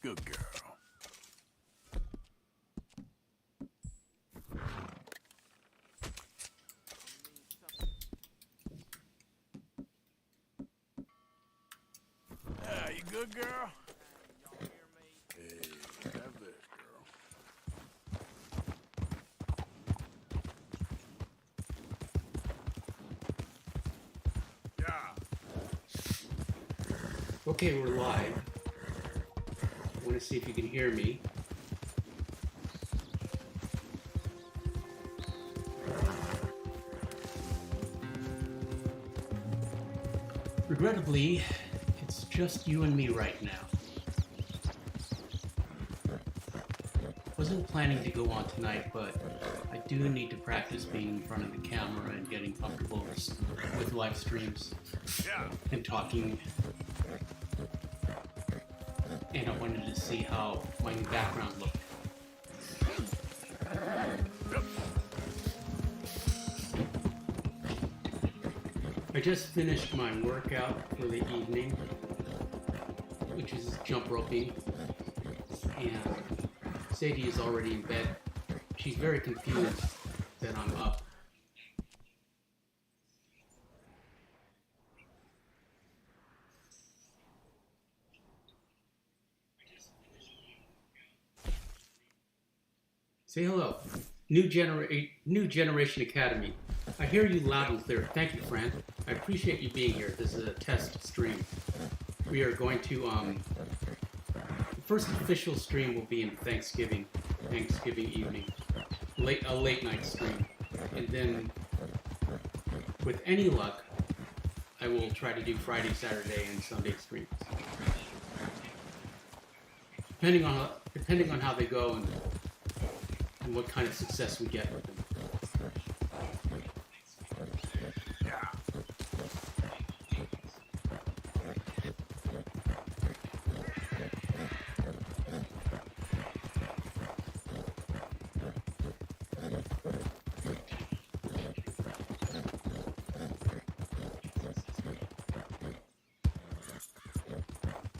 Good girl. Ah, you good, girl? Hey, have this, girl. Yeah. Okay, we're live. I want to see if you can hear me. Regrettably, it's just you and me right now. Wasn't planning to go on tonight, but I do need to practice being in front of the camera and getting comfortable with live streams Yeah. and talking. And I wanted to see how my new background looked. I just finished my workout for the evening, which is jump roping, and Sadie is already in bed. She's very confused that I'm up. Say hello. New Generation Academy. I hear you loud and clear. Thank you, Fran. I appreciate you being here. This is a test stream. We are going to, the first official stream will be in Thanksgiving evening. A late night stream. And then, with any luck, I will try to do Friday, Saturday, and Sunday streams. Depending on how they go and what kind of success we get with them. Yeah.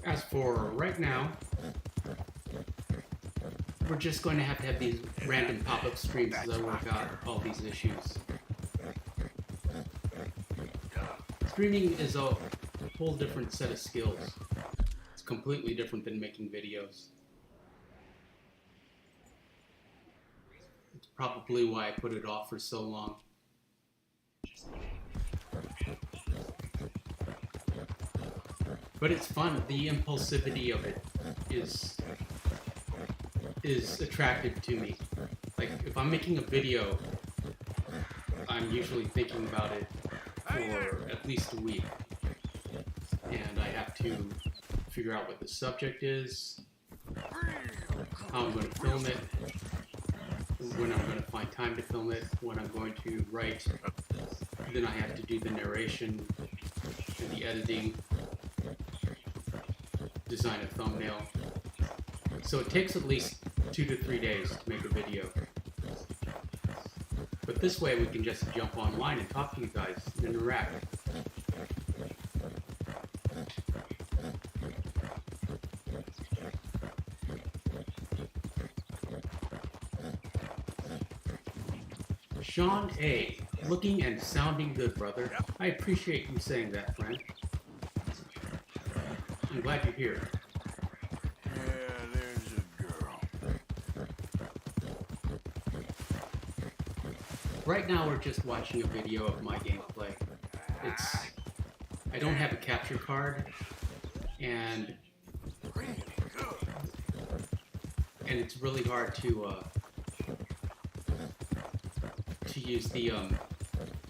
As for right now, we're just going to have these random pop-up streams as I work out all these issues. Streaming is a whole different set of skills. It's completely different than making videos. It's probably why I put it off for so long. But it's fun. The impulsivity of it is attractive to me. Like, if I'm making a video, I'm usually thinking about it for at least a week. And I have to figure out what the subject is, how I'm going to film it, when I'm going to find time to film it, when I'm going to write. Then I have to do the narration, and the editing, design a thumbnail. So it takes at least 2 to 3 days to make a video. But this way we can just jump online and talk to you guys and interact. Sean A. Looking and sounding good, brother. I appreciate you saying that, friend. I'm glad you're here. Yeah, there's a girl. Right now we're just watching a video of my gameplay. I don't have a capture card, and it's really hard to use the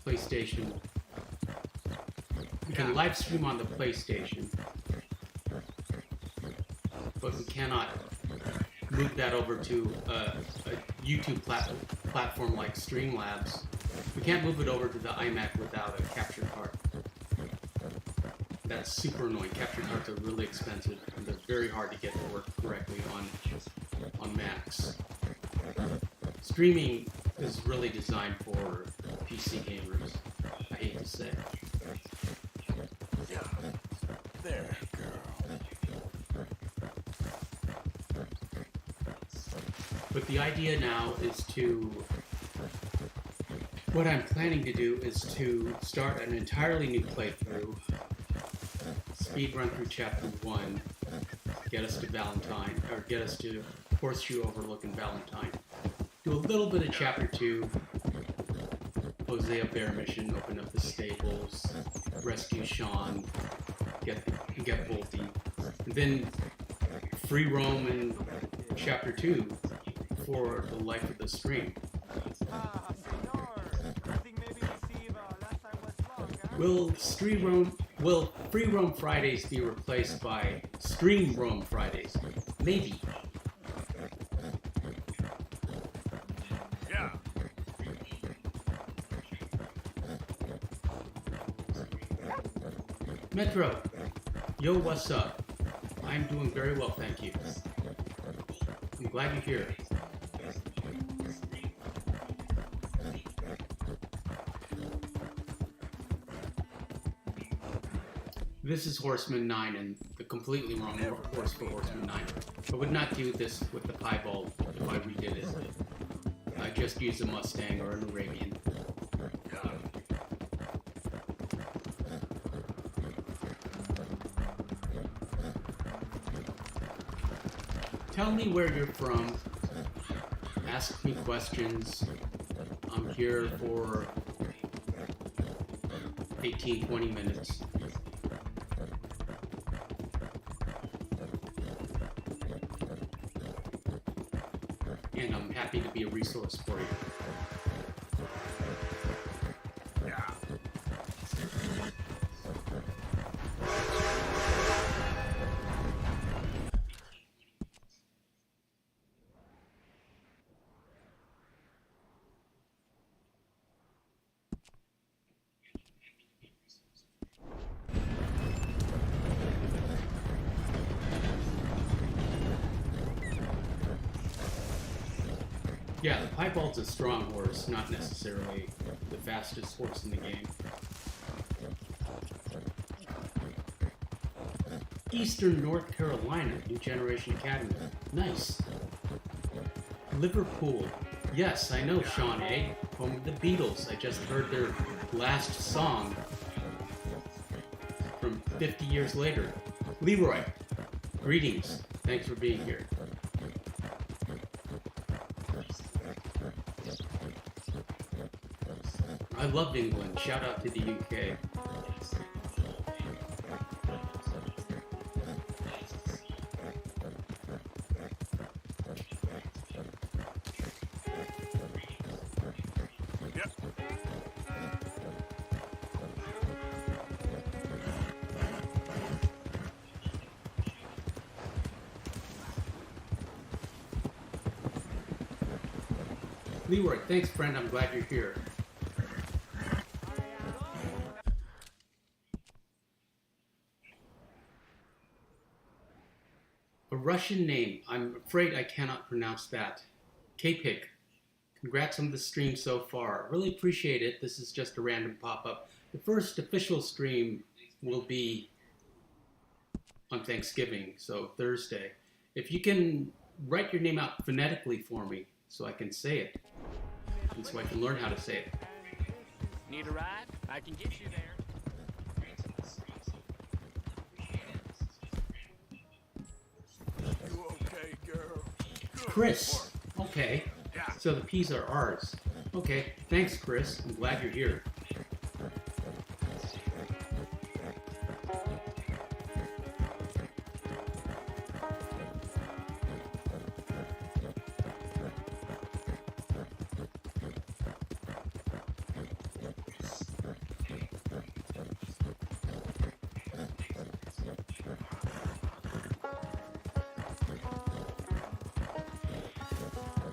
PlayStation. We can live stream on the PlayStation, but we cannot move that over to a YouTube platform like Streamlabs. We can't move it over to the iMac without a capture card. That's super annoying. Capture cards are really expensive, and they're very hard to get to work correctly on Macs. Streaming is really designed for PC gamers, I hate to say. Yeah. There, girl. But the idea now is to, what I'm planning to do is to start an entirely new playthrough, speed run through chapter 1, get us to Valentine, or get us to Horseshoe Overlook and Valentine. Do a little bit of chapter 2, Hosea Bear mission, open up the stables, rescue Sean, get Volty, and then free roam in chapter 2 for the life of the stream. Will free roam Fridays be replaced by stream roam Fridays? Maybe. Yeah. Metro, yo, what's up? I'm doing very well, thank you. I'm glad you're here. This is Horseman 9 and the completely wrong horse for Horseman 9. I would not do this with the piebald if I redid it. I just use a Mustang or an Arabian. Tell me where you're from. Ask me questions. I'm here for 18-20 minutes. And I'm happy to be a resource for you. Yeah, the Piebald's a strong horse, not necessarily the fastest horse in the game. Eastern North Carolina, New Generation Academy. Nice. Liverpool. Yes, I know Sean A. Home of the Beatles. I just heard their last song from 50 years later. Leroy, greetings. Thanks for being here. I love England. Shout out to the UK. Yep. Leroy, thanks friend. I'm glad you're here. A Russian name. I'm afraid I cannot pronounce that. K-Pig. Congrats on the stream so far. Really appreciate it. This is just a random pop-up. The first official stream will be on Thanksgiving, so Thursday. If you can write your name out phonetically for me so I can say it, and so I can learn how to say it. Need a ride? I can get you there. You okay, girl? Good Chris. work. Okay. Yeah. So the P's are ours. Okay. Thanks, Chris. I'm glad you're here.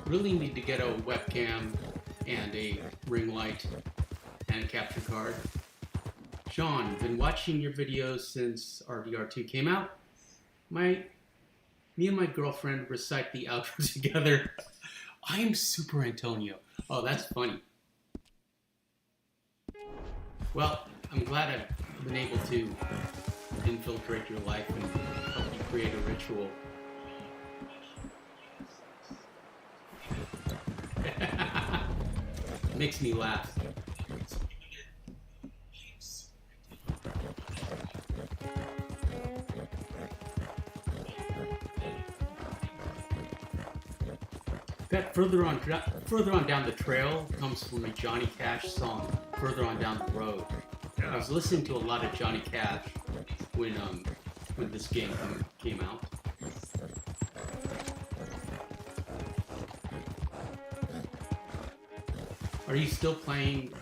Really need to get a webcam and a ring light and a capture card. Sean, been watching your videos since RDR2 came out. Me and my girlfriend recite the outro together. I am Super Antonio. Oh, that's funny. Well, I'm glad I've been able to infiltrate your life and help you create a ritual. makes me laugh. That further on down the trail comes from a Johnny Cash song. Further on down the road. I was listening to a lot of Johnny Cash when this game came out. Are you still playing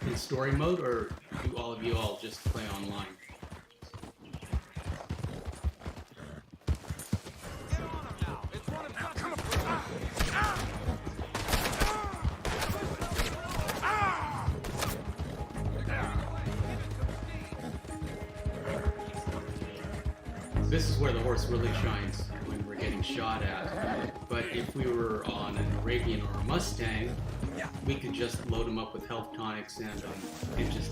in story mode, or do all of you just play online? This is where the horse really shines, when we're getting shot at. But if we were on an Arabian or a Mustang, we could just load them up with health tonics and just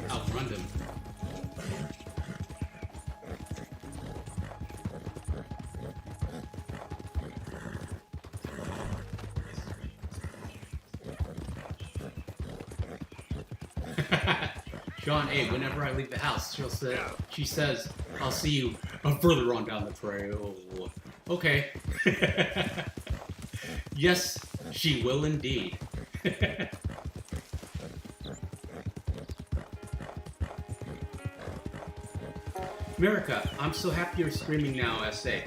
outrun them. Sean, hey, whenever I leave the house, she says, I'll see you further on down the trail. Okay. Yes, she will indeed. America, I'm so happy you're streaming now, SA.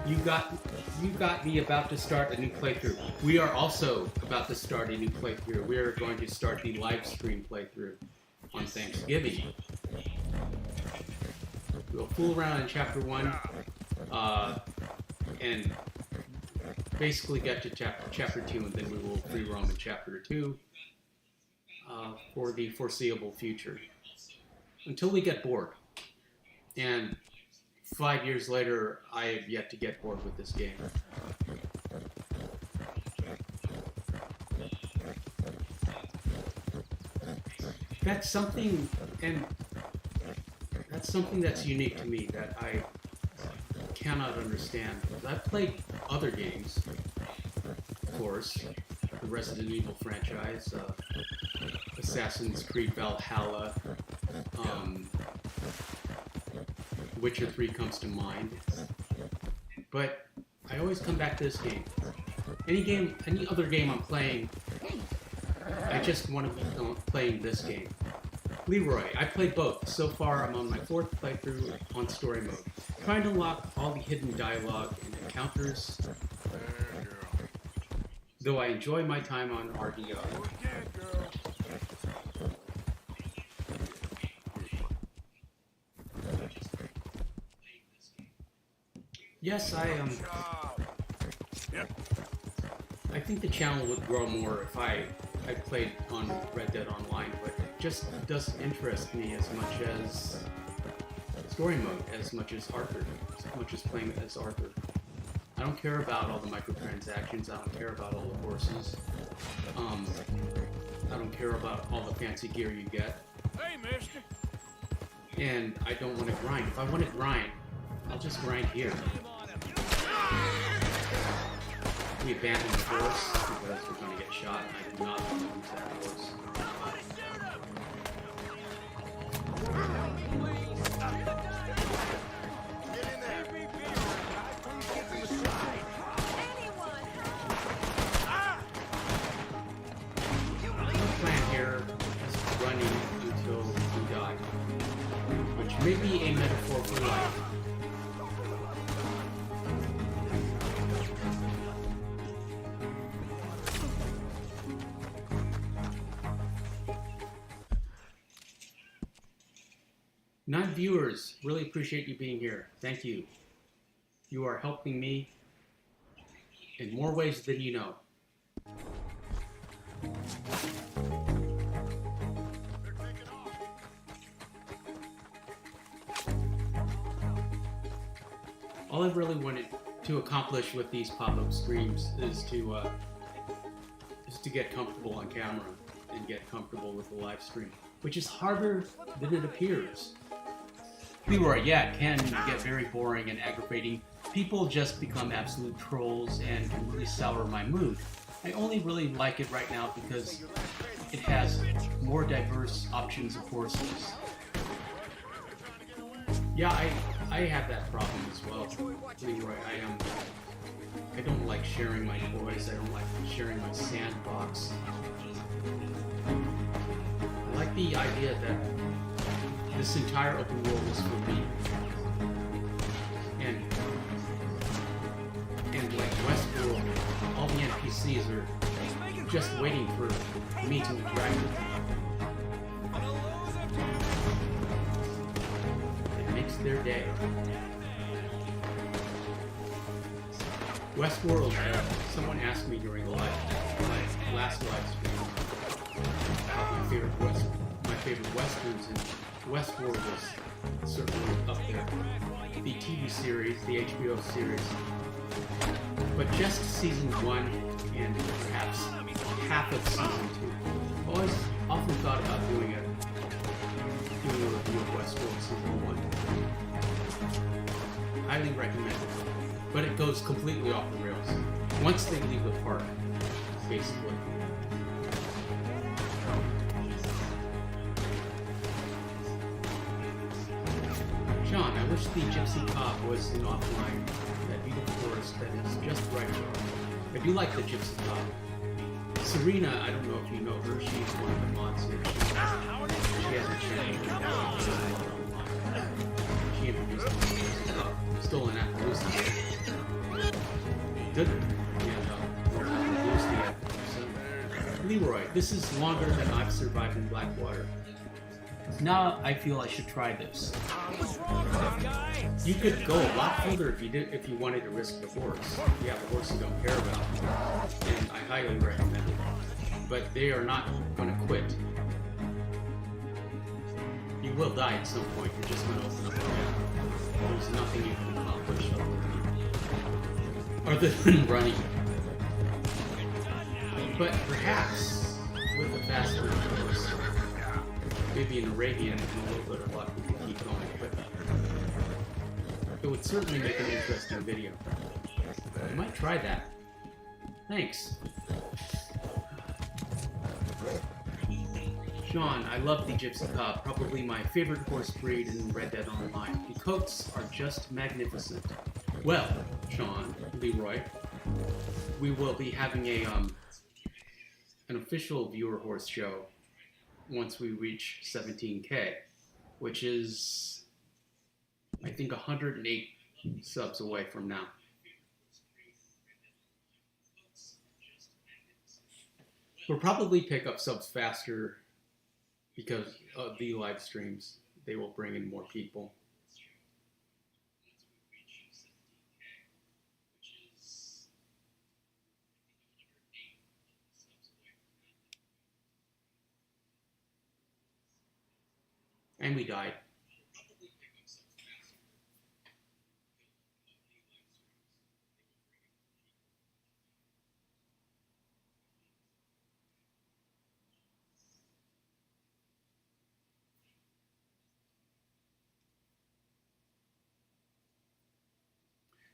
You got me about to start a new playthrough. We are also about to start a new playthrough. We are going to start the live stream playthrough on Thanksgiving. We'll fool around in Chapter 1, and basically get to Chapter 2, and then we will free roam in Chapter 2 for the foreseeable future. Until we get bored. And 5 years later, I have yet to get bored with this game. That's something, and that's something that's unique to me that I cannot understand. I've played other games, of course, the Resident Evil franchise, Assassin's Creed Valhalla, Witcher 3 comes to mind, but I always come back to this game. Any other game I'm playing, I just want to be playing this game. Leroy, I played both. So far, I'm on my 4th playthrough on story mode. Trying to unlock all the hidden dialogue and encounters, though I enjoy my time on RDO. Yes, I think the channel would grow more if I played on Red Dead Online, but it just doesn't interest me as much as story mode, as much as Arthur, as much as playing as Arthur. I don't care about all the microtransactions, I don't care about all the horses, I don't care about all the fancy gear you get. Hey, mister. And I don't want to grind. If I want to grind, I'll just grind here. We abandon the horse because we're going to get shot, and I do not want to lose that horse. The plan here is running until we die, which may be a metaphor for life. Non-viewers, really appreciate you being here. Thank you. You are helping me in more ways than you know. All I really wanted to accomplish with these pop-up streams is to get comfortable on camera and get comfortable with the live stream, which is harder than it appears. Leroy, yeah, it can get very boring and aggravating. People just become absolute trolls and can really sour my mood. I only really like it right now because it has more diverse options of horses. Yeah, I have that problem as well, Leroy. I don't like sharing my toys. I don't like sharing my sandbox. I like the idea that this entire open world is for me. And like Westworld, all the NPCs are just waiting for me to interact with them. It makes their day. Westworld, someone asked me during my last live stream about my favorite westerns, and Westworld was certainly up there. The TV series, the HBO series, but just season 1 and perhaps half of season 2. I always often thought about doing a review of Westworld season 1. Highly recommend it. But it goes completely off the rails once they leave the park, basically. John, I wish the Gypsy Cob was in offline, that beautiful forest that is just right. I do like the Gypsy Cob. Serena, I don't know if you know her, she's one of the mods here. She has a channel. She introduced me to Gypsy Cob. Still in Appaloosa. Good. Leroy, this is longer than I've survived in Blackwater. Now I feel I should try this. You could go a lot further if you wanted to risk the horse. You have a horse you don't care about, and I highly recommend it. But they are not going to quit. You will die at some point. You're just going to open up again. There's nothing you can accomplish other than running. But perhaps with a faster horse, maybe an Arabian and a little bit of luck, we could keep going. But it would certainly make an interesting video. I might try that. Thanks. Sean, I love the Gypsy Cob, probably my favorite horse breed in Red Dead Online. The coats are just magnificent. Well, Sean, Leroy, we will be having an official viewer horse show once we reach 17K, which is, I think, 108 subs away from now. We'll probably pick up subs faster because of the live streams. They will bring in more people. And we died.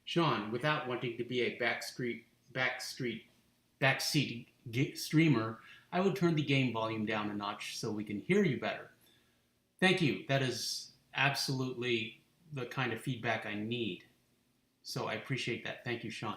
Sean, without wanting to be a backseat streamer, I would turn the game volume down a notch so we can hear you better. Thank you. That is absolutely the kind of feedback I need. So I appreciate that. Thank you, Sean.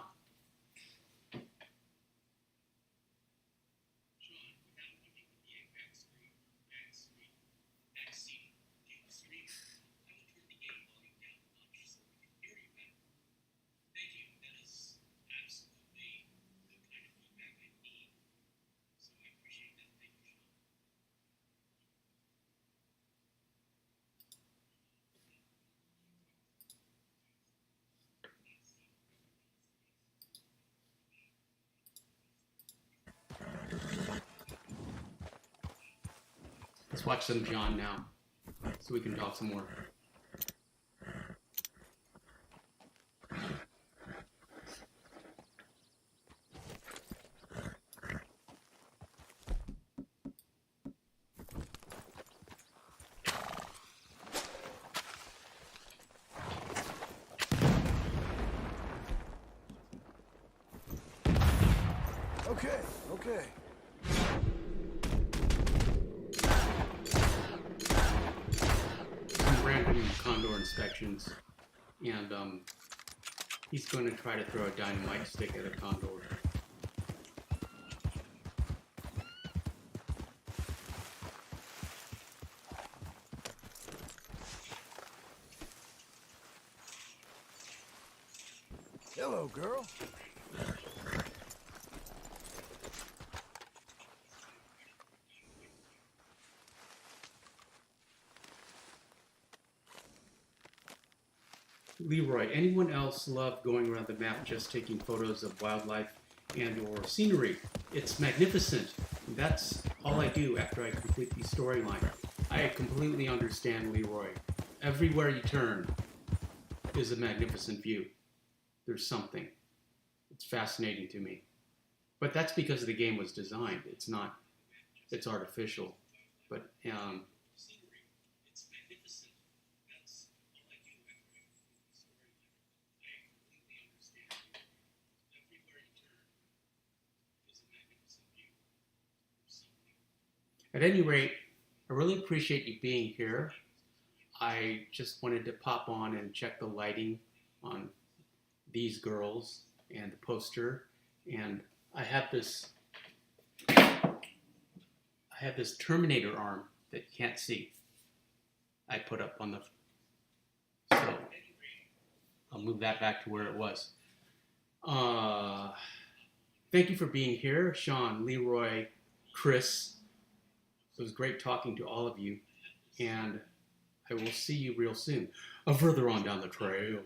Let's watch some John now, so we can talk some more. Okay, okay. Some random condor inspections, and he's going to try to throw a dynamite stick at a condor. Hello, girl. Leroy, anyone else love going around the map just taking photos of wildlife and or scenery? It's magnificent. That's all I do after I complete the storyline. I completely understand Leroy. Everywhere you turn is a magnificent view. There's something. It's fascinating to me. But that's because the game was designed. It's not, it's artificial. But at any rate, I really appreciate you being here. I just wanted to pop on and check the lighting on these girls and the poster. And I have this Terminator arm that you can't see. I put up on the, so I'll move that back to where it was. Thank you for being here, Sean, Leroy, Chris. It was great talking to all of you, and I will see you real soon. Further on down the trail.